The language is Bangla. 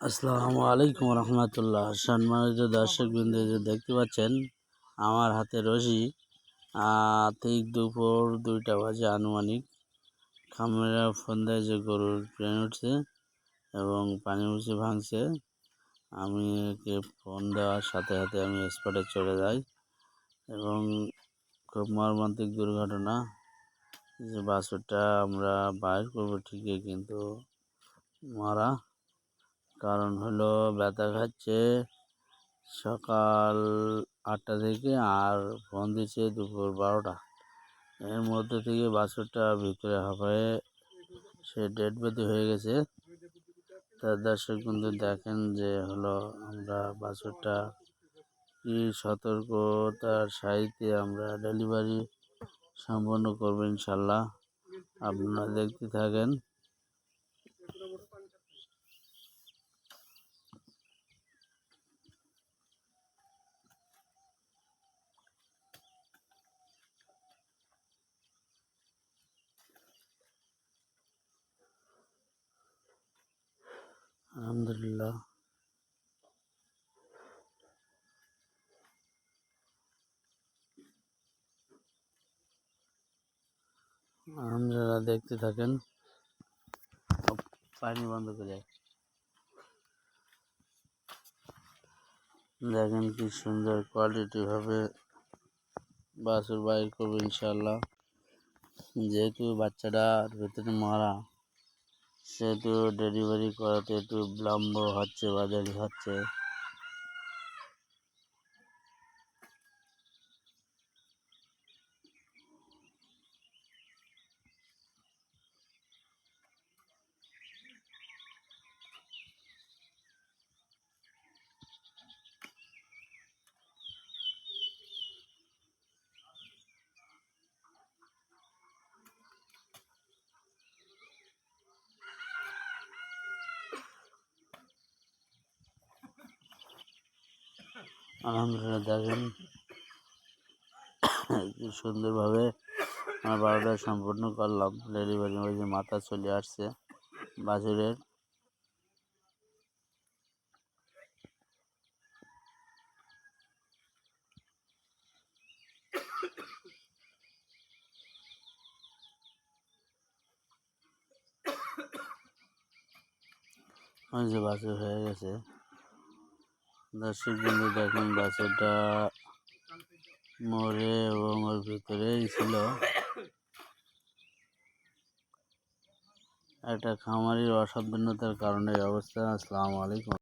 আসসালামু আলাইকুম রহমতুল্লাহ। সম্মানিত দর্শকবৃন্দ, যে দেখতে পাচ্ছেন আমার হাতে রশি, ঠিক দুপুর 2টা বাজে আনুমানিক। খামারে ফোন দেয় যে গরুর ট্রেন উঠছে এবং পানি উঠছে ভাঙছে। আমি একে ফোন দেওয়ার সাথে সাথে আমি স্পটে চলে যাই এবং খুব মর্মান্তিক দুর্ঘটনা যে বাছুরটা আমরা বাইর করবো ঠিকই, কিন্তু মারা। কারণ হলো ব্যথা খাচ্ছে সকাল 8টা থেকে, আর ফোন দিচ্ছে দুপুর 12টা। এর মধ্যে থেকে বাছুরটা ভিতরে হাঁপায়ে সে ডেড বডি হয়ে গেছে। তার দর্শক কিন্তু দেখেন যে হলো আমরা বাছুরটা কি সতর্কতার সাহিত্যে আমরা ডেলিভারি সম্পন্ন করবো ইনশাল্লাহ। আপনারা দেখতে থাকেন। আলহামদুলিল্লাহ, আপনারা দেখতে থাকেন। পানি বন্ধ করে দেখেন কি সুন্দর কোয়ালিটি ভাবে বাছুর বাইর করবো ইনশাল্লাহ। যেহেতু বাচ্চাটার ভেতরে মারা, সেহেতু ডেলিভারি করাতে একটু বিলম্ব হচ্ছে বা দেরি হচ্ছে। আলহামদুলিল্লাহ, দেখেন কি সুন্দরভাবে আমার 12টা সম্পূর্ণ করলাম। ডেলিভারি ওই যে মাথা চলে আসছে বাছুরের। ওই যে বাছুর হয়ে গেছে। দর্শক বন্ধু দেখেন বাছুরটা মরে এবং ওর ভিতরেই ছিল একটা খামারির অসাবধানতার কারণে এই অবস্থা। আসসালামু আলাইকুম।